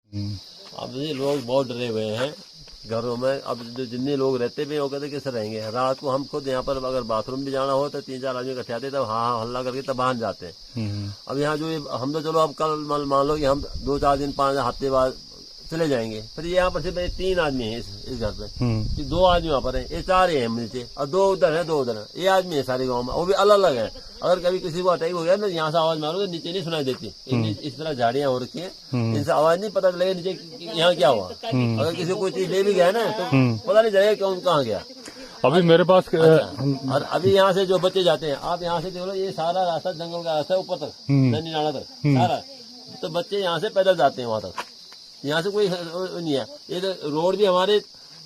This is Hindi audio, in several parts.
अब ये लोग बहुत डरे हुए हैं घरों में। अब जो जितने लोग रहते भी हैं वो कहते कैसे रहेंगे। रात को हम खुद यहाँ पर अगर बाथरूम भी जाना हो तो 3-4 आदमी इकट्ठे आते तब हाँ हल्ला करके तब बाहर जाते हैं। अब यहाँ जो हम तो चलो अब कल मान लो कि हम 2-4 दिन 5 हफ्ते बाद चले जाएंगे, फिर यहाँ पर सिर्फ 3 आदमी हैं इस घर पे, 2 आदमी वहाँ पर हैं, ये 4 हैं नीचे और 2 उधर है 2 उधर है, ये आदमी है सारे गाँव में, वो भी अलग अलग है। अगर कभी किसी को अटैक हो गया ना यहाँ से आवाज मारो तो नीचे नहीं सुनाई देती, इस तरह झाड़ियां हो रखी है, इनसे आवाज नहीं पता चलेगा नीचे यहाँ क्या हुआ। अगर किसी को कोई चीज ले भी गया ना तो पता नहीं चलेगा कौन कहाँ गया। अभी मेरे पास और अभी यहाँ से जो बच्चे जाते हैं, आप यहाँ से देख लो ये सारा रास्ता जंगल का रास्ता है ऊपर तक, नदी नाला तक सारा, तो बच्चे यहाँ से पैदल जाते हैं वहां तक, यहाँ से कोई नहीं है। ये तो रोड भी हमारे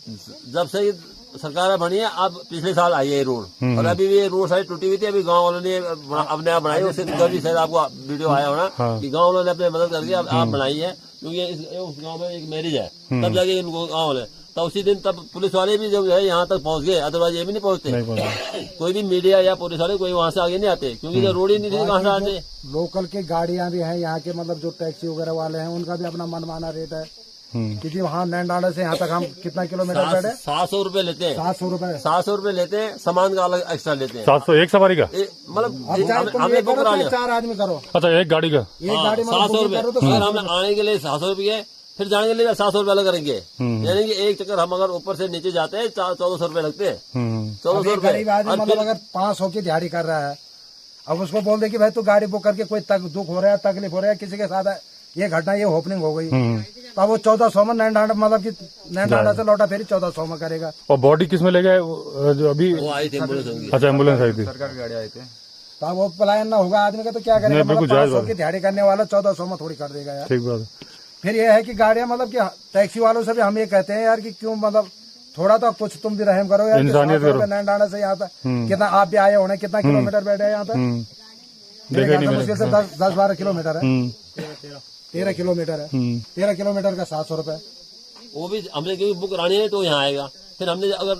जब से सरकार बनी है, अब पिछले साल आई है ये रोड, और अभी भी ये रोड सारी टूटी हुई थी, अभी गांव वालों ने अपने आप बनाई। उससे कभी शायद आपको वीडियो आया होना कि गांव वालों ने अपने मदद करके आप बनाई है, क्योंकि उस गांव में एक मैरिज है, तब जाके इनको गाँव वाले तब उसी दिन तब पुलिस वाले भी जो है यहाँ तक पहुंच गए, अदरवाइज ये भी नहीं पहुंचते। कोई भी मीडिया या पुलिस वाले कोई वहाँ से आगे नहीं आते, क्योंकि जो रोड ही नहीं थी कहाँ से आते। लोकल की गाड़ियां भी हैं यहाँ के, मतलब जो टैक्सी वगैरह वाले हैं उनका भी अपना मनमाना रेट है, क्योंकि वहाँ नैनडांडा से यहाँ तक हम कितना किलोमीटर बैठे 700 रुपए लेते हैं, 700 रुपए लेते हैं, सामान का अलग एक्स्ट्रा लेते हैं। 700 एक सवारी का, मतलब हमें बुक करा लिया 4 आदमी करो। अच्छा एक गाड़ी का, एक गाड़ी 700 रुपए, अगर हमें आने के लिए 700 रुपये, फिर जाने के लिए 700 रुपये अलग करेंगे, यानी कि एक चक्कर हम अगर ऊपर से नीचे जाते हैं 1400 रुपये लगते हैं, 1400 रुपये। गरीब आदमी मतलब अगर 500 की दिहाड़ी कर रहा है, अब उसको बोल दे कि भाई तू गाड़ी बुक करके कोई दुख हो रहा है, तकलीफ हो रहा है, किसी के साथ ये घटना ये होपनिंग हो गई, तो अब वो 1400 में नैनडांडा मतलब कि नैनडांडा से लौटा फिर 1400 में करेगा। और बॉडी किस में ले गए जो अभी? वो आई थी एम्बुलेंस। अच्छा एम्बुलेंस आई थी, सरकार की गाड़ी आई थी, तो अब वो पलायन ना होगा आदमी का तो क्या करेगा। मतलब 500 की दिहाड़ी करने वाला 1400 में थोड़ी कर देगा यार। ठीक बात। फिर ये है कि गाड़ियां मतलब कि टैक्सी वालों से भी हम ये कहते हैं यार कि क्यों मतलब थोड़ा तो कुछ तुम भी रहम करो यार, इंसानियत करो। नैनडांडा से यहाँ तक कितना आप भी आए होने, कितना किलोमीटर बैठे हैं यहाँ तक? मुश्किल से 10-12 किलोमीटर है, 13 किलोमीटर है, 13 किलोमीटर का 700 रुपए। वो भी हमने क्योंकि बुक करानी है तो यहाँ आएगा, फिर हमने अगर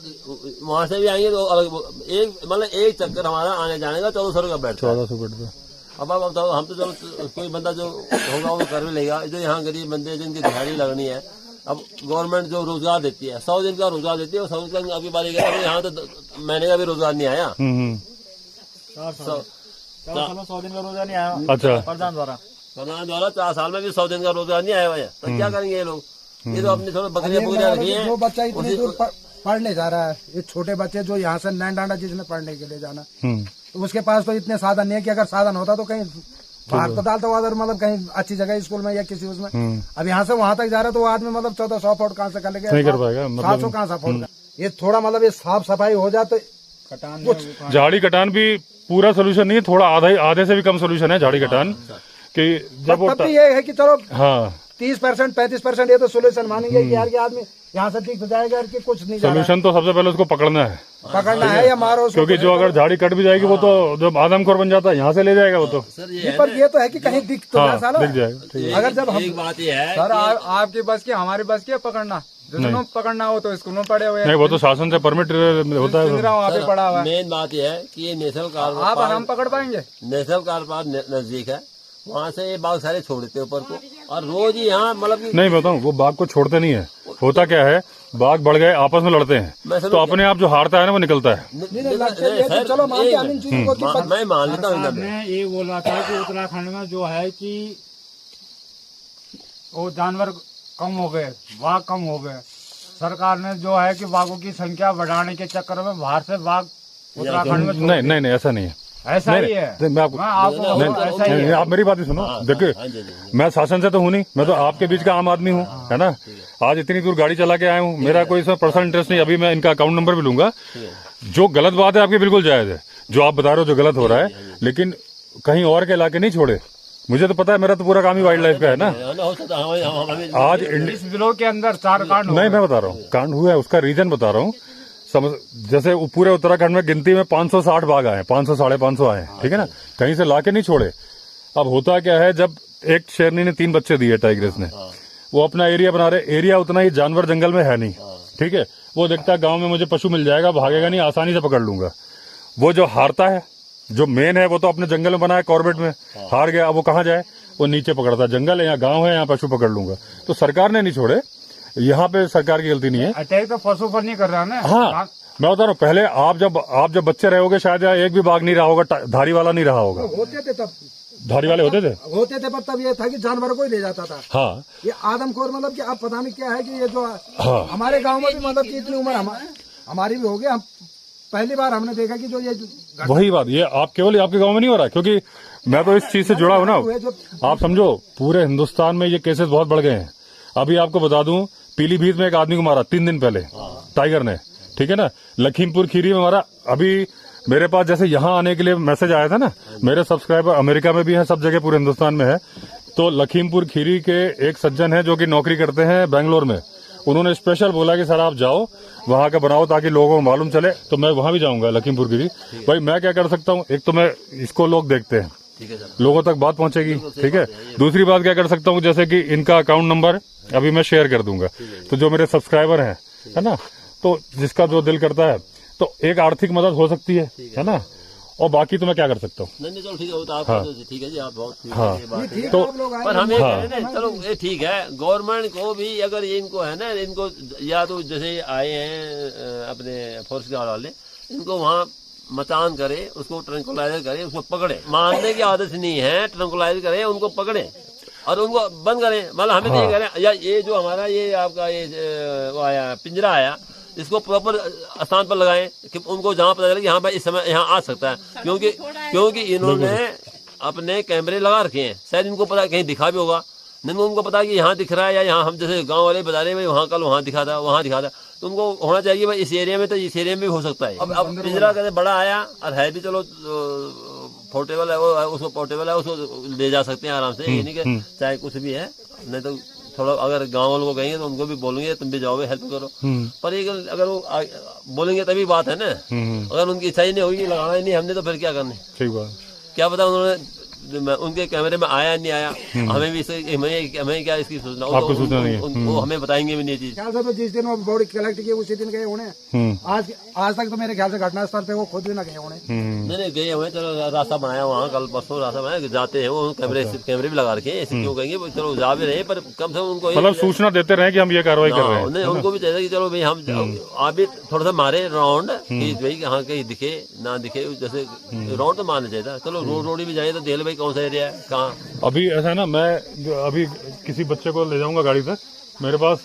वहां से भी आएंगे तो अलग एक चक्कर हमारा आने जाने का 1400 रुपये बैठता है। 1400 बैठता। अब हम तो चलो कोई बंदा जो होगा वो कर भी लेगा, जो यहाँ गरीब बंदे जिनकी दिहाड़ी लगनी है। अब गवर्नमेंट जो रोजगार देती है 100 दिन का रोजगार देती है, 100 दिन अभी बारी गया, यहाँ तो महीने का भी रोजगार नहीं आया। 100 दिन का रोजगार नहीं आया। अच्छा प्रधान द्वारा 4 साल में भी 100 दिन का रोजगार नहीं आया हुआ है, तो क्या करेंगे ये लोग? ये तो अपनी थोड़ी बकरियां रखी है। जो बच्चा इतनी दूर पढ़ने जा रहा है, ये छोटे बच्चे जो यहाँ से नैनडांडा जिसने पढ़ने के लिए जाना, उसके पास तो इतने साधन नहीं है कि अगर साधन होता तो कहीं बाहर तो डालता हुआ, अगर मतलब कहीं अच्छी जगह स्कूल में या किसी उसमें। अब यहाँ से वहां तक जा रहा है तो वो आदमी मतलब 1400 अफोर्ड कहाँ से कर लेगा, नहीं कर पाएगा, 700 कहाँ से अफोर्ड कर। ये थोड़ा मतलब ये साफ सफाई हो जाए तो कुछ। झाड़ी कटान भी पूरा सोल्यूशन नहीं है, थोड़ा आधे से भी कम सोल्यूशन है झाड़ी कटान कि जब तब भी ये है कि चलो हाँ 30% 35% ये तो सोल्यूशन मानेंगे कि यार के आदमी यहाँ से ठीक हो जाएगा कि कुछ नहीं। सोल्यूशन तो सबसे पहले उसको पकड़ना है या मारो, क्योंकि जो अगर झाड़ी कट भी जाएगी वो तो जब आदमखोर बन जाता है यहाँ से ले जाएगा वो तो। पर ये तो है कि कहीं दिख तो दिख जाएगा। अगर जब हम बात ये है सर आपकी बस की हमारी बस की पकड़ना, जिसको पकड़ना हो तो स्कूल में पड़े हुए, नहीं वो तो शासन से परमिट होता है, वहाँ पे पड़ा हुआ है। मेन बात यह है कि ये नेशनल कार आप हम पकड़ पाएंगे, नेशनल कार पार्क नजदीक है, वहाँ से ये बाघ सारे छोड़ देते ऊपर को, और रोज ही यहाँ मतलब नहीं बताऊँ वो बाघ को छोड़ते नहीं है। होता क्या है, बाघ बढ़ गए आपस में लड़ते हैं तो अपने आप जो हारता है ना वो निकलता है। चलो मैं मान लेता हूँ। मैं ये बोल रहा था कि उत्तराखंड में जो है कि वो जानवर कम हो गए, बाघ कम हो गए, सरकार ने जो है कि बाघों की संख्या बढ़ाने के चक्कर में बाहर से बाघ उत्तराखंड में नहीं ऐसा नहीं है, ऐसा ही है। मैं आपको आप मेरी बात ही सुनो। देखिए मैं शासन से तो हूँ नहीं, मैं तो आपके बीच का आम आदमी हूँ, है ना। आज इतनी दूर गाड़ी चला के आया हूँ, मेरा कोई इसमें पर्सनल इंटरेस्ट नहीं। अभी मैं इनका अकाउंट नंबर भी लूंगा। जो गलत बात है आपकी बिल्कुल जायज है, जो आप बता रहे हो जो गलत हो रहा है, लेकिन कहीं और के इलाके नहीं छोड़े। मुझे तो पता है, मेरा तो पूरा काम ही वाइल्ड लाइफ का है ना। आज इस जिलों के अंदर 4 कांड नहीं, मैं बता रहा हूँ कांड हुआ है, उसका रीजन बता रहा हूँ। जैसे पूरे उत्तराखंड में गिनती में 560 बाघ आए, 500 साढ़े 500 आए, ठीक है ना, कहीं से लाके नहीं छोड़े। अब होता क्या है, जब एक शेरनी ने 3 बच्चे दिए टाइग्रेस ने, वो अपना एरिया बना रहे, एरिया उतना ही जानवर जंगल में है नहीं, ठीक है। वो देखता है गांव में मुझे पशु मिल जाएगा, भागेगा नहीं, आसानी से पकड़ लूंगा। वो जो हारता है, जो मेन है, वो तो अपने जंगल में बना है, कॉर्बेट में हार गया। अब वो कहाँ जाए? वो नीचे पकड़ता, जंगल है यहाँ, गांव है यहाँ, पशु पकड़ लूंगा। तो सरकार ने नहीं छोड़े, यहाँ पे सरकार की गलती नहीं है। अटैक तो पशु पर नहीं कर रहा ना। हाँ, मैं बता रहा हूँ, पहले आप जब बच्चे रहे होगे शायद यहाँ एक भी बाघ नहीं रहा होगा, धारी वाला नहीं रहा होगा। होते थे तब, धारी वाले होते थे पर तब ये था कि जानवर को ही ले जाता था। हाँ, ये आदमखोर मतलब कि अब पता नहीं क्या है कि ये जो हाँ, हमारे गांव में भी मतलब कि इतनी उम्र हमारी भी हो गई, हम पहली बार हमने देखा कि जो ये वही बात, ये आप केवल आपके गांव में नहीं हो रहा, क्योंकि मैं तो इस चीज से जुड़ा हूं ना। आप समझो पूरे हिंदुस्तान में ये केसेस बहुत बढ़ गए हैं। अभी आपको बता दूं, पीलीभीत में एक आदमी को मारा 3 दिन पहले टाइगर ने, ठीक है ना। लखीमपुर खीरी में मारा। अभी मेरे पास जैसे यहाँ आने के लिए मैसेज आया था ना, मेरे सब्सक्राइबर अमेरिका में भी है, सब जगह पूरे हिंदुस्तान में है। तो लखीमपुर खीरी के एक सज्जन है जो कि नौकरी करते हैं बैंगलोर में, उन्होंने स्पेशल बोला कि सर आप जाओ वहां का बनाओ ताकि लोगों को मालूम चले। तो मैं वहां भी जाऊंगा, लखीमपुर खीरी। भाई मैं क्या कर सकता हूँ, एक तो मैं इसको लोग देखते हैं, लोगों तक बात पहुंचेगी, ठीक है। दूसरी बात क्या कर सकता हूँ, जैसे कि इनका अकाउंट नंबर अभी मैं शेयर कर दूंगा, तो जो मेरे सब्सक्राइबर हैं, है ना, तो जिसका जो दिल करता है तो एक आर्थिक मदद हो सकती है ना। और बाकी तो मैं क्या कर सकता हूँ। नहीं चलो ठीक है, वो तो आप ठीक है जी, आप बहुत हाँ, तो पर हम ये कह रहे हैं चलो ये ठीक है, गवर्नमेंट को भी अगर इनको है ना, इनको या तो जैसे आए हैं अपने फोर्स गार्ड वाले, इनको वहाँ मचान करे, उसको ट्रंकुलाइजर करे, उसको पकड़े। मारने की आदत नहीं है, ट्रंकुलाइजर करे, उनको पकड़े और उनको बंद करें। मतलब हमें नहीं करें, या ये जो हमारा ये आपका ये वो आया पिंजरा आया, इसको प्रॉपर स्थान पर लगाएं कि उनको जहाँ पता चले कि हाँ भाई इस समय यहाँ आ सकता है, क्योंकि इन्होंने अपने कैमरे लगा रखे हैं, शायद इनको पता कहीं दिखा भी होगा, नहीं उनको पता कि यहाँ दिख रहा है, या यहाँ हम जैसे गांव वाले बता रहे हैं वहाँ कल वहाँ दिखा था, वहाँ दिखा था, तो उनको होना चाहिए भाई इस एरिया में, तो इस एरिया में भी हो सकता है। अब पिंजरा कहते बड़ा आया और है भी, चलो पोर्टेबल है, वो उसको पोर्टेबल है, उसको ले जा सकते हैं आराम से, ये नहीं कि चाहे कुछ भी है। नहीं तो थोड़ा अगर गांव वालों को कहेंगे तो उनको भी बोलेंगे तुम भी जाओगे हेल्प करो, पर एक अगर वो बोलेंगे तभी बात है ना। अगर उनकी इच्छा ही नहीं होगी, लगाना ही नहीं हमने, तो फिर क्या करने। ठीक बात, क्या पता उन्होंने उनके कैमरे में आया नहीं आया, हमें भी हमें क्या इसकी सूचना, आपको सूचना नहीं है, वो हमें बताएंगे भी नहीं चीज। ख्याल से तो जिस दिन वो बॉडी कलेक्ट की उसी दिन गए होने, आज तक तो मेरे ख्याल से घटना स्थल पे वो खुद भी ना गए होने। नहीं गए हुए, चलो रास्ता बनाया वहाँ, कल परसों रास्ता बनाया, जाते हैं वो, कैमरे भी लगा रखे हैं, ऐसे क्यों कहेंगे, चलो जा भी रहे, पर कम से कम उनको मतलब सूचना देते रहे कि हम ये कार्रवाई कर रहे हैं। नहीं उनको भी चाहिए कि चलो भाई हम आप भी थोड़ा सा मारे राउंड, भाई हाँ कहीं दिखे ना दिखे, जैसे राउंड तो मारना चाहिए था। चलो रोड भी जाए तो देख लो भाई कौन सा एरिया है, कहाँ। अभी ऐसा है ना, मैं अभी किसी बच्चे को ले जाऊंगा गाड़ी तक, मेरे पास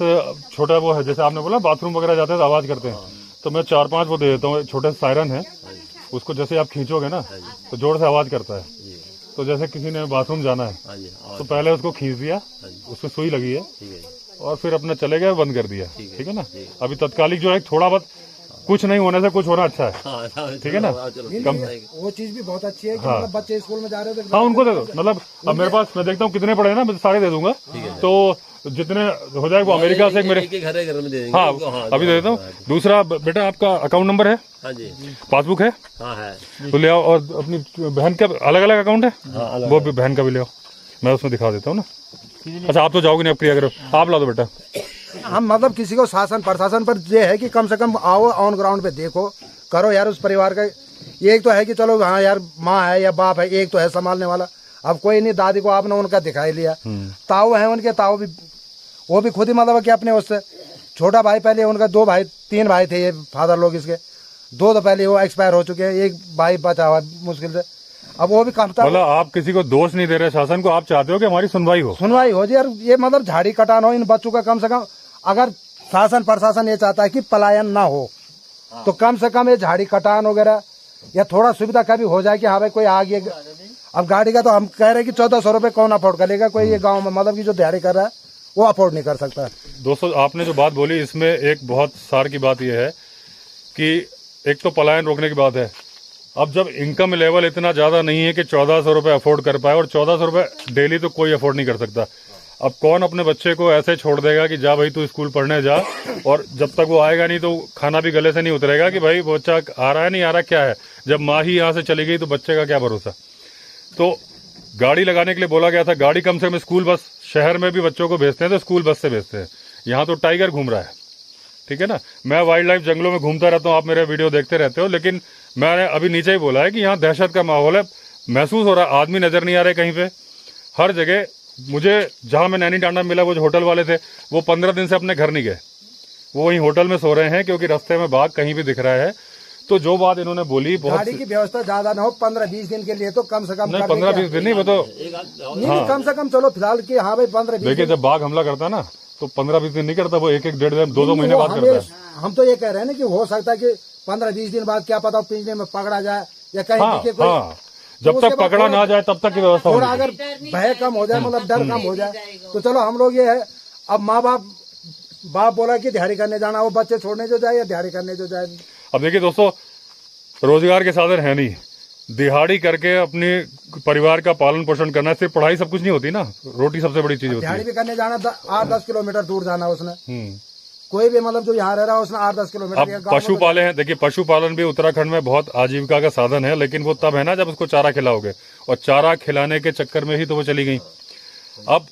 छोटा वो है, जैसे आपने बोला बाथरूम वगैरह जाते हैं तो आवाज करते हैं, तो मैं 4-5 वो दे देता हूँ, छोटे सायरन है, उसको जैसे आप खींचोगे ना तो जोर से आवाज करता है। तो जैसे किसी ने बाथरूम जाना है तो पहले उसको खींच दिया, उसमें सुई लगी है, और फिर अपना चले गए, बंद कर दिया, ठीक है ना। अभी तत्कालिक जो है थोड़ा बहुत कुछ नहीं होने से कुछ होना अच्छा है, ठीक है ना। कम वो चीज भी बहुत अच्छी है कि मतलब बच्चे स्कूल में जा रहे थे, हाँ उनको दे दो, मतलब अब मेरे पास मैं देखता हूँ कितने पड़े हैं ना, मैं सारे दे दूंगा, तो जितने हो जाए वो अमेरिका से मेरे घर में दे देंगे। हाँ अभी दे देता हूँ। दूसरा बेटा आपका अकाउंट नंबर है, हाँ जी, पासबुक है, हाँ है, तो ले आओ। और अपनी बहन का अलग अलग अकाउंट है, वो भी बहन का भी ले आओ, मैं उसमें दिखा देता हूँ ना। अच्छा आप तो जाओगे नहीं, आप क्रिया करो, आप ला दो बेटा। हम मतलब किसी को शासन प्रशासन पर ये है कि कम से कम आओ, ऑन ग्राउंड पे देखो, करो यार उस परिवार का। एक तो है कि चलो हाँ यार माँ है या बाप है, एक तो है संभालने वाला, अब कोई नहीं, दादी को आपने उनका दिखाई लिया, ताऊ है उनके, ताऊ भी वो भी खुद ही मतलब कि अपने उससे छोटा भाई, पहले उनका 2 भाई 3 भाई थे ये फादर लोग, इसके 2 तो पहले वो एक्सपायर हो चुके हैं, एक भाई बचा हुआ मुश्किल से, अब वो भी कामता। मतलब आप किसी को दोष नहीं दे रहे शासन को, आप चाहते हो कि हमारी सुनवाई हो जी यार, ये मतलब झाड़ी कटान हो इन बच्चों का। कम से कम अगर शासन प्रशासन ये चाहता है कि पलायन ना हो, तो कम से कम ये झाड़ी कटान वगैरह या थोड़ा सुविधा का भी हो जाए कि हाँ भाई कोई आ गया। अब गाड़ी का तो हम कह रहे हैं कि 1400 रुपये कौन अफोर्ड करेगा, कोई ये गाँव में मतलब की जो दिहाड़ी कर रहा है वो अफोर्ड नहीं कर सकता। दोस्तों आपने जो बात बोली इसमें एक बहुत सार की बात यह है कि एक तो पलायन रोकने की बात है। अब जब इनकम लेवल इतना ज्यादा नहीं है कि 1400 रुपये अफोर्ड कर पाए, और 1400 रुपये डेली तो कोई अफोर्ड नहीं कर सकता। अब कौन अपने बच्चे को ऐसे छोड़ देगा कि जा भाई तू स्कूल पढ़ने जा, और जब तक वो आएगा नहीं तो खाना भी गले से नहीं उतरेगा कि भाई बच्चा आ रहा है नहीं आ रहा क्या है। जब माँ ही यहाँ से चली गई तो बच्चे का क्या भरोसा। तो गाड़ी लगाने के लिए बोला गया था, गाड़ी कम से कम स्कूल बस, शहर में भी बच्चों को भेजते हैं तो स्कूल बस से भेजते हैं। यहाँ तो टाइगर घूम रहा है, ठीक है ना। मैं वाइल्ड लाइफ जंगलों में घूमता रहता हूँ, आप मेरे वीडियो देखते रहते हो, लेकिन मैंने अभी नीचे ही बोला है कि यहाँ दहशत का माहौल है, महसूस हो रहा है, आदमी नजर नहीं आ रहे कहीं पे। हर जगह मुझे जहां मैं नैनी डांडा मिला, वो जो होटल वाले थे वो 15 दिन से अपने घर नहीं गए, वो वहीं होटल में सो रहे हैं क्योंकि रास्ते में बाघ कहीं भी दिख रहा है। तो जो बात इन्होंने बोली, बहुत गाड़ी की व्यवस्था ज्यादा ना हो, 15-20 दिन के लिए तो कम से कम नहीं, 15-20 दिन नहीं, वो तो नहीं, कम से कम चलो फिलहाल की, हाँ भाई 15-20 देखिए जब बाघ हमला करता है ना तो 15-20 दिन नहीं करता, वो 1-1, 1.5, 2-2 महीने बाद करता है। हम तो ये कह रहे हैं ना कि हो सकता है कि 15-20 दिन बाद क्या पता पिंजरे में पकड़ा जाए या कहीं दिखे कोई, जब तक पकड़ा ना जाए तब तक की व्यवस्था और अगर भय कम हो जाए, मतलब डर कम हो जाए, तो चलो हम लोग ये है, अब माँ बाप बोला कि दिहाड़ी करने जाना, वो बच्चे छोड़ने जो जाए या दिहाड़ी करने जो जाए। अब देखिए दोस्तों, रोजगार के साधन है नहीं, दिहाड़ी करके अपने परिवार का पालन पोषण करना, सिर्फ पढ़ाई सब कुछ नहीं होती ना, रोटी सबसे बड़ी चीज होती है। दिहाड़ी भी करने जाना 8-10 किलोमीटर दूर जाना उसने, कोई भी मतलब जो यहाँ रह रहा है उसने 8-10 किलोमीटर। अब पशु पाले हैं, देखिए पशुपालन भी उत्तराखंड में बहुत आजीविका का साधन है, लेकिन वो तब है ना जब उसको चारा खिलाओगे, और चारा खिलाने के चक्कर में ही तो वो चली गई। अब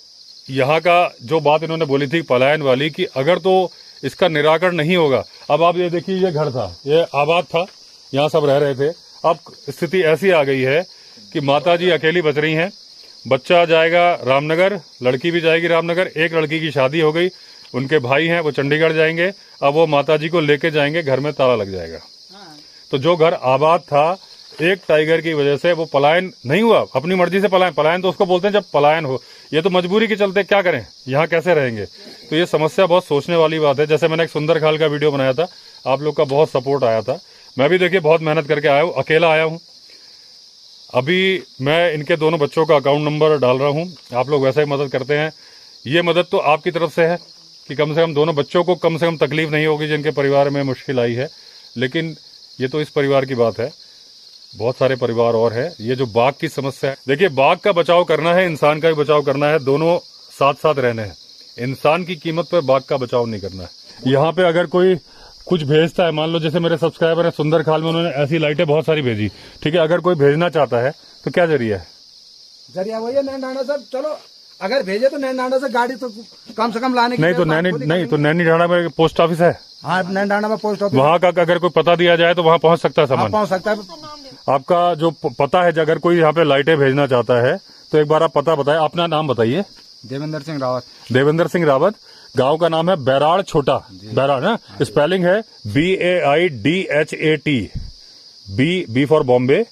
यहाँ का जो बात इन्होंने बोली थी पलायन वाली, कि अगर तो इसका निराकरण नहीं होगा, अब आप ये देखिए, ये घर था, ये आबाद था, यहाँ सब रह रहे थे, अब स्थिति ऐसी आ गई है कि माताजी अकेली बच रही हैं, बच्चा जाएगा रामनगर, लड़की भी जाएगी रामनगर, एक लड़की की शादी हो गई, उनके भाई हैं वो चंडीगढ़ जाएंगे, अब वो माताजी को लेके जाएंगे, घर में ताला लग जाएगा। तो जो घर आबाद था, एक टाइगर की वजह से वो पलायन नहीं हुआ, अपनी मर्जी से पलायन तो उसको बोलते हैं जब पलायन हो, ये तो मजबूरी के चलते क्या करें, यहाँ कैसे रहेंगे। तो ये समस्या बहुत सोचने वाली बात है। जैसे मैंने एक सुंदर खाल का वीडियो बनाया था, आप लोग का बहुत सपोर्ट आया था, मैं भी देखिए बहुत मेहनत करके आया हूँ, अकेला आया हूँ। अभी मैं इनके दोनों बच्चों का अकाउंट नंबर डाल रहा हूँ, आप लोग वैसे ही मदद करते हैं, ये मदद तो आपकी तरफ से है कि कम से कम दोनों बच्चों को कम से कम तकलीफ नहीं होगी जिनके परिवार में मुश्किल आई है। लेकिन ये तो इस परिवार की बात है, बहुत सारे परिवार और है। ये जो बाघ की समस्या है, देखिए बाघ का बचाव करना है, इंसान का भी बचाव करना है, दोनों साथ साथ रहने हैं। इंसान की कीमत पर बाघ का बचाव नहीं करना है। यहाँ पे अगर कोई कुछ भेजता है, मान लो जैसे मेरे सब्सक्राइबर है सुंदर खाल में, उन्होंने ऐसी लाइटें बहुत सारी भेजी, ठीक है, अगर कोई भेजना चाहता है तो क्या जरिया है? जरिया वही है नैनीडांडा से, चलो अगर भेजे तो नैनीडांडा से गाड़ी तो कम से कम लाने की नहीं तो नैनीडांडा में पोस्ट ऑफिस है। हाँ, नैनीडांडा में पोस्ट ऑफिस, वहाँ का अगर कोई पता दिया जाए तो वहाँ पहुँच सकता है सामान, पहुँच सकता है। आपका जो पता है, अगर कोई यहाँ पे लाइटें भेजना चाहता है तो एक बार आप पता बताएं, अपना नाम बताइए। देवेंद्र सिंह रावत। देवेंद्र सिंह रावत, गांव का नाम है बैराड़ छोटा, बैराड़ ना, स्पेलिंग है BAIDHAT, बी फॉर बॉम्बे,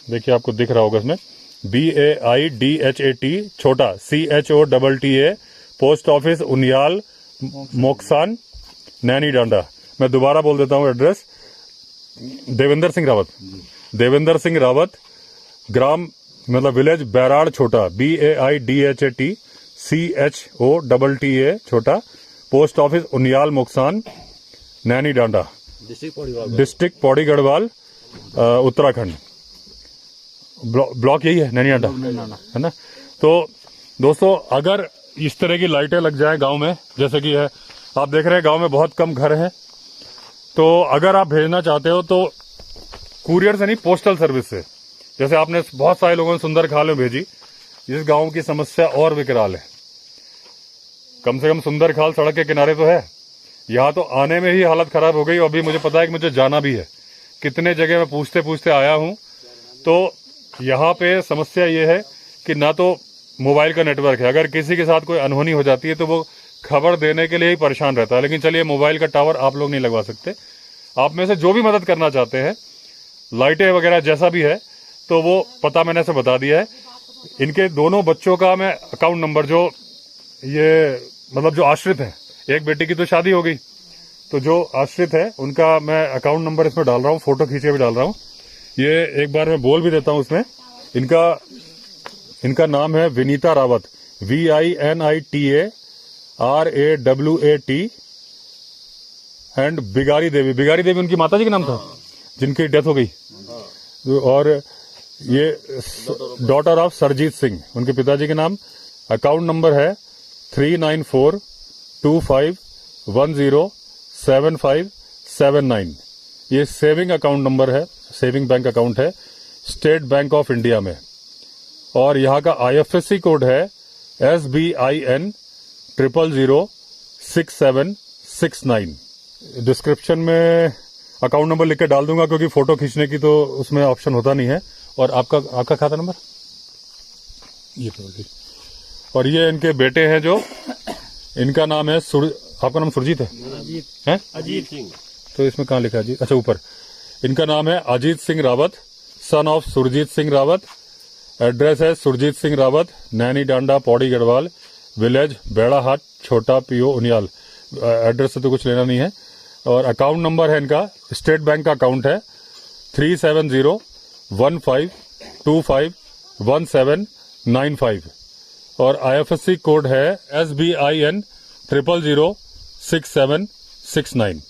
देखिए आपको दिख रहा होगा इसमें, BAIDHAT Chhota, CHOTTA, post office Uniyal Moksan, Naini Danda. मैं दोबारा बोल देता हूँ एड्रेस, देवेंद्र सिंह रावत, देवेंद्र सिंह रावत, ग्राम मतलब village Baidhat Chhota, BAIDHAT CHOTTA Chhota, post office Uniyal Moksan, Naini Danda, district Pauri Garhwal, Uttarakhand. Block यही है, नैनी डांडा है ना। तो दोस्तों, अगर इस तरह की लाइटें लग जाएं गांव में, जैसे कि है, आप देख रहे हैं गांव में बहुत कम घर हैं, तो अगर आप भेजना चाहते हो तो कुरियर से नहीं, पोस्टल सर्विस से, जैसे आपने बहुत सारे लोगों ने सुंदर खाल में भेजी, इस गांव की समस्या और विकराल है। कम से कम सुंदर खाल सड़क के किनारे तो है, यहाँ तो आने में ही हालत खराब हो गई, और अभी मुझे पता है कि मुझे जाना भी है। कितने जगह मैं पूछते पूछते आया हूँ, तो यहाँ पे समस्या ये है कि ना तो मोबाइल का नेटवर्क है, अगर किसी के साथ कोई अनहोनी हो जाती है तो वो खबर देने के लिए ही परेशान रहता है। लेकिन चलिए, मोबाइल का टावर आप लोग नहीं लगवा सकते, आप में से जो भी मदद करना चाहते हैं, लाइटें वगैरह जैसा भी है, तो वो पता मैंने से बता दिया है। इनके दोनों बच्चों का मैं अकाउंट नंबर, जो ये मतलब जो आश्रित हैं, एक बेटी की तो शादी हो गई, तो जो आश्रित है उनका मैं अकाउंट नंबर इसमें डाल रहा हूँ, फोटो खींचे भी डाल रहा हूँ। ये एक बार मैं बोल भी देता हूँ इसमें, इनका नाम है Vinita Rawat, VINITA RAWAT, and Bigari Devi उनकी माताजी का नाम था जिनकी डेथ हो गई, और ये डॉटर ऑफ सरजीत सिंह, उनके पिताजी के नाम। अकाउंट नंबर है 3942510757 ये सेविंग अकाउंट नंबर है, सेविंग बैंक अकाउंट है स्टेट बैंक ऑफ इंडिया में, और यहाँ का IFSC कोड है SBIN 0006769। डिस्क्रिप्शन में अकाउंट नंबर लिख के डाल दूंगा, क्योंकि फोटो खींचने की तो उसमें ऑप्शन होता नहीं है। और आपका खाता नंबर ये और ये इनके बेटे हैं जो, इनका नाम है आपका नाम सुरजीत है? अजीत सिंह। तो इसमें कहाँ लिखा है अजीत? अच्छा ऊपर। इनका नाम है Ajit Singh Rawat, son of Surjit Singh Rawat. Address है सुरजीत सिंह रावत, नैनी डांडा, पौड़ी गढ़वाल, विलेज बेड़ाहाट, छोटा पीओ उनियाल। एड्रेस से तो कुछ लेना नहीं है। और अकाउंट नंबर है इनका, स्टेट बैंक का अकाउंट है 37015251795 और IFSC कोड है SBIN 0006769।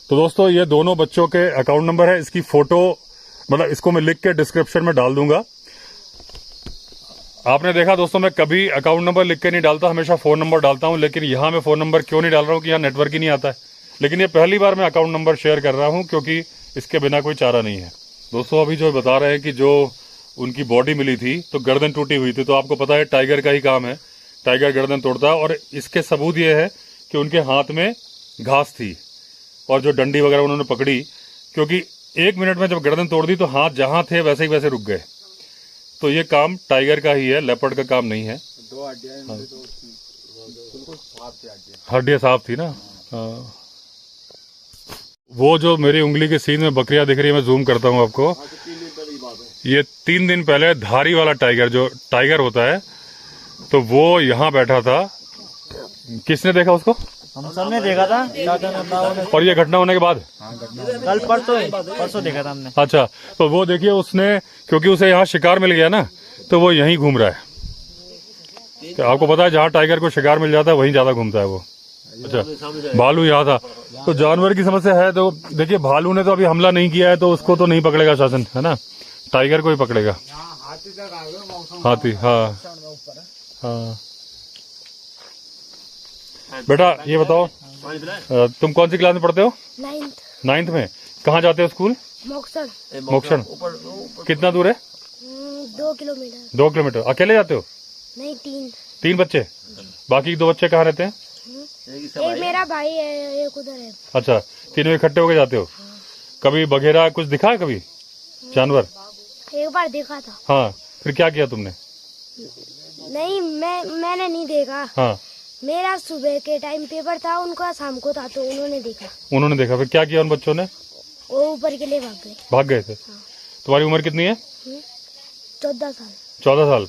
तो दोस्तों ये दोनों बच्चों के अकाउंट नंबर है। इसकी फोटो मतलब इसको मैं लिख के डिस्क्रिप्शन में डाल दूंगा। आपने देखा दोस्तों, मैं कभी अकाउंट नंबर लिख के नहीं डालता, हमेशा फोन नंबर डालता हूं। लेकिन यहां मैं फोन नंबर क्यों नहीं डाल रहा हूं कि यहां नेटवर्क ही नहीं आता है। लेकिन ये पहली बार मैं अकाउंट नंबर शेयर कर रहा हूं क्योंकि इसके बिना कोई चारा नहीं है। दोस्तों अभी जो बता रहे हैं कि जो उनकी बॉडी मिली थी तो गर्दन टूटी हुई थी, तो आपको पता है टाइगर का ही काम है, टाइगर गर्दन तोड़ता है। और इसके सबूत ये है कि उनके हाथ में घास थी और जो डंडी वगैरह उन्होंने पकड़ी, क्योंकि 1 मिनट में जब गर्दन तोड़ दी तो हाथ जहां थे वैसे ही वैसे रुक गए। तो ये काम टाइगर का ही है, लेपर्ड का काम नहीं है। 2 हड्डियां साफ थी ना। हाँ। वो जो मेरी उंगली के सीन में बकरियां दिख रही है, मैं जूम करता हूँ आपको। ये 3 दिन पहले धारी वाला टाइगर, जो टाइगर होता है, तो वो यहाँ बैठा था। किसने देखा उसको? हम सबने देखा था। और ये घटना होने के बाद कल परसों देखा था हमने। अच्छा, तो वो देखिए उसने, क्योंकि उसे यहाँ शिकार मिल गया ना, तो वो यहीं घूम रहा है। तो आपको पता है जहाँ टाइगर को शिकार मिल जाता है वहीं ज्यादा घूमता है वो। अच्छा, भालू यहाँ था। तो जानवर की समस्या है। तो देखिए भालू ने तो अभी हमला नहीं किया है तो उसको तो नहीं पकड़ेगा शासन, है ना, टाइगर को ही पकड़ेगा। हाथी, हाँ हाँ। बेटा ये बताओ, तुम कौन सी क्लास में पढ़ते हो? 9th में। कहाँ जाते हो स्कूल? मोक्षण। कितना दूर है? 2 किलोमीटर। 2 किलोमीटर। अकेले जाते हो? नहीं, 3 बच्चे। बाकी 2 बच्चे कहाँ रहते हैं? एक मेरा भाई है, एक उधर है। अच्छा, तीनों इकट्ठे होके जाते हो। कभी बघेरा कुछ दिखा है कभी जानवर? एक बार देखा था। हाँ, फिर क्या किया तुमने? नहीं, मैंने नहीं देखा। हाँ, मेरा सुबह के टाइम पेपर था, उनका शाम को था, तो उन्होंने देखा। उन्होंने देखा, फिर क्या किया उन बच्चों ने? वो ऊपर के लिए भाग गए थे। तुम्हारी उम्र कितनी है? 14 साल। 14 साल।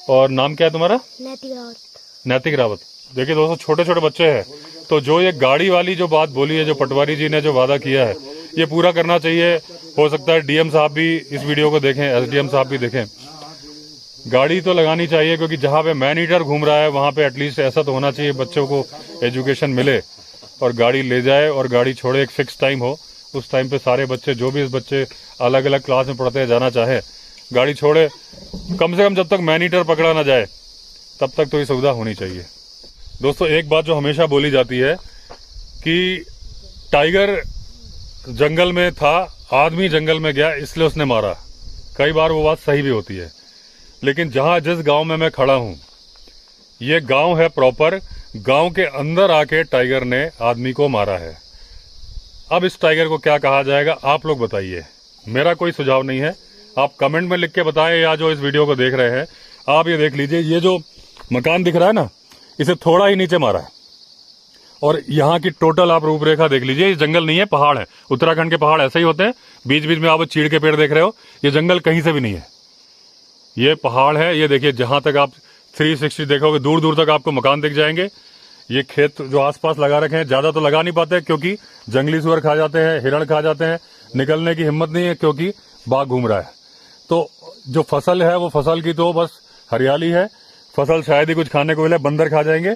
और नाम क्या है तुम्हारा? नैतिक रावत। नैतिक रावत। देखिए दोस्तों, छोटे छोटे बच्चे हैं। तो जो ये गाड़ी वाली जो बात बोली है, जो पटवारी जी ने जो वादा किया है, ये पूरा करना चाहिए। हो सकता है DM साहब भी इस वीडियो को देखें, SDM साहब भी देखें। गाड़ी तो लगानी चाहिए, क्योंकि जहाँ पे मैन ईटर घूम रहा है वहाँ पे एटलीस्ट ऐसा तो होना चाहिए बच्चों को एजुकेशन मिले और गाड़ी ले जाए और गाड़ी छोड़े। एक फिक्स टाइम हो, उस टाइम पे सारे बच्चे, जो भी इस बच्चे अलग अलग क्लास में पढ़ते हैं, जाना चाहे, गाड़ी छोड़े। कम से कम जब तक मैन ईटर पकड़ा ना जाए तब तक तो ये सुविधा होनी चाहिए। दोस्तों एक बात जो हमेशा बोली जाती है कि टाइगर जंगल में था, आदमी जंगल में गया इसलिए उसने मारा। कई बार वो बात सही भी होती है, लेकिन जहां जिस गांव में मैं खड़ा हूं, ये गांव है प्रॉपर, गांव के अंदर आके टाइगर ने आदमी को मारा है। अब इस टाइगर को क्या कहा जाएगा आप लोग बताइए। मेरा कोई सुझाव नहीं है, आप कमेंट में लिख के बताएं, या जो इस वीडियो को देख रहे हैं आप ये देख लीजिए, ये जो मकान दिख रहा है ना, इसे थोड़ा ही नीचे मारा है। और यहाँ की टोटल आप रूपरेखा देख लीजिए। ये जंगल नहीं है, पहाड़ है। उत्तराखंड के पहाड़ ऐसे ही होते हैं, बीच बीच में आप चीड़ के पेड़ देख रहे हो, ये जंगल कहीं से भी नहीं है, ये पहाड़ है। ये देखिए, जहां तक आप 360 देखोगे दूर दूर तक आपको मकान दिख जाएंगे। ये खेत जो आसपास लगा रखे हैं, ज्यादा तो लगा नहीं पाते क्योंकि जंगली सुअर खा जाते हैं, हिरण खा जाते हैं, निकलने की हिम्मत नहीं है क्योंकि बाघ घूम रहा है। तो जो फसल है वो फसल की तो बस हरियाली है, फसल शायद ही कुछ खाने को मिले, बंदर खा जाएंगे।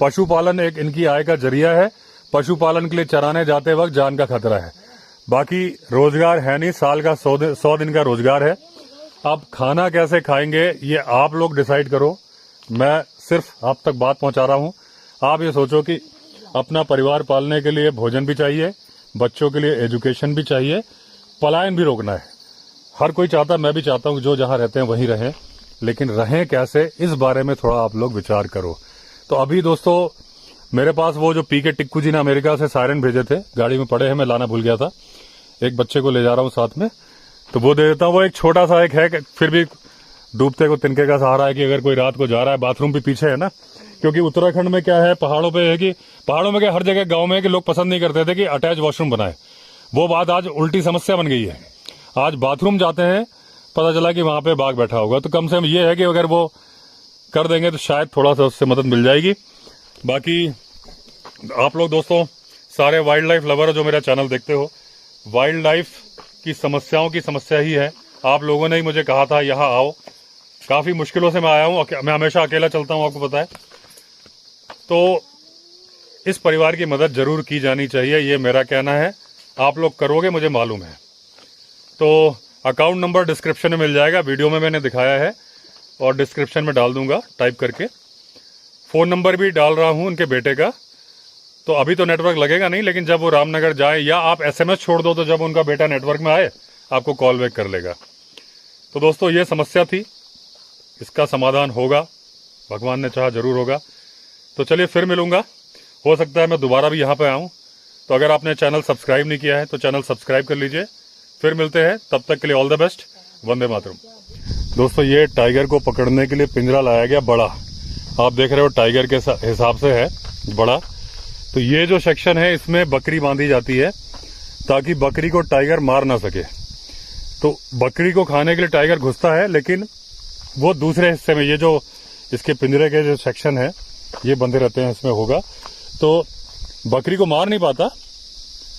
पशुपालन एक इनकी आय का जरिया है, पशुपालन के लिए चराने जाते वक्त जान का खतरा है। बाकी रोजगार है नहीं, साल का 100 दिन का रोजगार है। आप खाना कैसे खाएंगे ये आप लोग डिसाइड करो, मैं सिर्फ आप तक बात पहुंचा रहा हूं। आप ये सोचो कि अपना परिवार पालने के लिए भोजन भी चाहिए, बच्चों के लिए एजुकेशन भी चाहिए, पलायन भी रोकना है। हर कोई चाहता, मैं भी चाहता हूं जो जहां रहते हैं वहीं रहें, लेकिन रहें कैसे इस बारे में थोड़ा आप लोग विचार करो। तो अभी दोस्तों मेरे पास वो जो पीके टिक्कू जी ने अमेरिका से सायरन भेजे थे, गाड़ी में पड़े हैं, मैं लाना भूल गया था, एक बच्चे को ले जा रहा हूं साथ में, तो वो दे देता हूं। वो एक छोटा सा एक है, फिर भी डूबते को तिनके का सहारा है कि अगर कोई रात को जा रहा है, बाथरूम भी पीछे है ना, क्योंकि उत्तराखंड में क्या है, पहाड़ों पे है कि पहाड़ों में क्या हर जगह गांव में है कि लोग पसंद नहीं करते थे कि अटैच वॉशरूम बनाए। वो बात आज उल्टी समस्या बन गई है। आज बाथरूम जाते हैं, पता चला कि वहां पे बाघ बैठा होगा। तो कम से कम ये है कि अगर वो कर देंगे तो शायद थोड़ा सा उससे मदद मिल जाएगी। बाकी आप लोग दोस्तों सारे वाइल्ड लाइफ लवर जो मेरा चैनल देखते हो, वाइल्ड लाइफ की समस्याओं की समस्या ही है। आप लोगों ने ही मुझे कहा था यहाँ आओ, काफी मुश्किलों से मैं आया हूँ, मैं हमेशा अकेला चलता हूँ, आपको पता है। तो इस परिवार की मदद जरूर की जानी चाहिए, ये मेरा कहना है। आप लोग करोगे मुझे मालूम है। तो अकाउंट नंबर डिस्क्रिप्शन में मिल जाएगा, वीडियो में मैंने दिखाया है और डिस्क्रिप्शन में डाल दूंगा टाइप करके। फ़ोन नंबर भी डाल रहा हूं उनके बेटे का। तो अभी तो नेटवर्क लगेगा नहीं, लेकिन जब वो रामनगर जाए या आप SMS छोड़ दो तो जब उनका बेटा नेटवर्क में आए आपको कॉल बैक कर लेगा। तो दोस्तों ये समस्या थी, इसका समाधान होगा, भगवान ने चाहा जरूर होगा। तो चलिए फिर मिलूंगा, हो सकता है मैं दोबारा भी यहाँ पे आऊँ। तो अगर आपने चैनल सब्सक्राइब नहीं किया है तो चैनल सब्सक्राइब कर लीजिए। फिर मिलते हैं, तब तक के लिए all the best, Vande Mataram. दोस्तों ये टाइगर को पकड़ने के लिए पिंजरा लाया गया बड़ा, आप देख रहे हो टाइगर के हिसाब से है बड़ा। तो ये जो सेक्शन है इसमें बकरी बांधी जाती है ताकि बकरी को टाइगर मार ना सके। तो बकरी को खाने के लिए टाइगर घुसता है, लेकिन वो दूसरे हिस्से में, ये जो इसके पिंजरे के जो सेक्शन है ये बंधे रहते हैं, इसमें होगा तो बकरी को मार नहीं पाता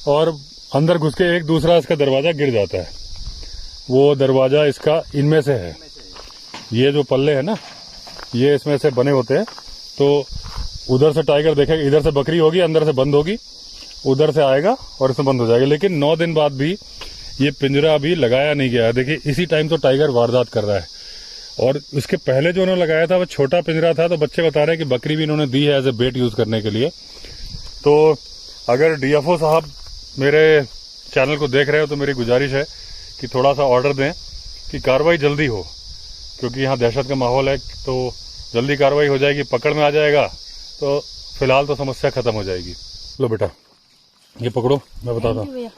और अंदर घुस के एक दूसरा इसका दरवाजा गिर जाता है। वो दरवाजा इसका इनमें से है, ये जो पल्ले है ना ये इसमें से बने होते हैं। तो उधर से टाइगर देखेगा, इधर से बकरी होगी, अंदर से बंद होगी, उधर से आएगा और इसमें बंद हो जाएगा। लेकिन 9 दिन बाद भी ये पिंजरा अभी लगाया नहीं गया है। देखिए इसी टाइम तो टाइगर वारदात कर रहा है। और इसके पहले जो उन्होंने लगाया था वो छोटा पिंजरा था, तो बच्चे बता रहे हैं कि बकरी भी इन्होंने दी है एज ए बेट यूज करने के लिए। तो अगर DFO साहब मेरे चैनल को देख रहे हो तो मेरी गुजारिश है कि थोड़ा सा ऑर्डर दें कि कार्रवाई जल्दी हो, क्योंकि यहाँ दहशत का माहौल है। तो जल्दी कार्रवाई हो जाएगी, पकड़ में आ जाएगा तो फिलहाल तो समस्या खत्म हो जाएगी। लो बेटा ये पकड़ो, मैं बताता हूँ,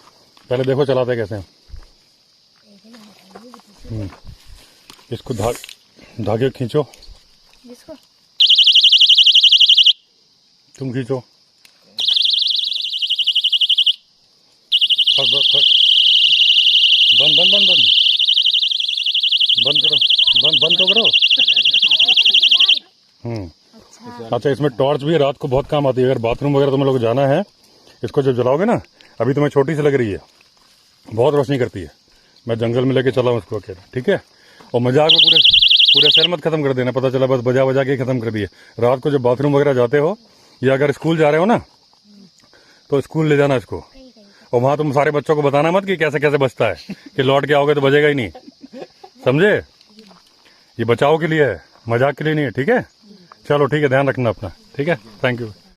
पहले देखो चलाते कैसे हैं। इसको धागे खींचो, तुम खींचो, बंद बंद बंद बंद बंद करो, बंद तो करो। अच्छा इसमें टॉर्च भी रात को बहुत काम आती है। अगर बाथरूम वगैरह तुम्हें लोग जाना है, इसको जब जलाओगे ना, अभी तुम्हें छोटी सी लग रही है, बहुत रोशनी करती है। मैं जंगल में लेके चला हूँ इसको अकेले, ठीक है। और मजाक में पूरे शहर मत खत्म कर देना, पता चला बस बजा बजा के खत्म कर दिए। रात को जब बाथरूम वगैरह जाते हो या अगर स्कूल जा रहे हो ना तो स्कूल ले जाना इसको, और वहां तुम सारे बच्चों को बताना मत कि कैसे कैसे बजता है, कि लौट के आओगे तो बजेगा ही नहीं, समझे। ये बचाव के लिए है, मजाक के लिए नहीं है, ठीक है। चलो ठीक है, ध्यान रखना अपना, ठीक है, थैंक यू।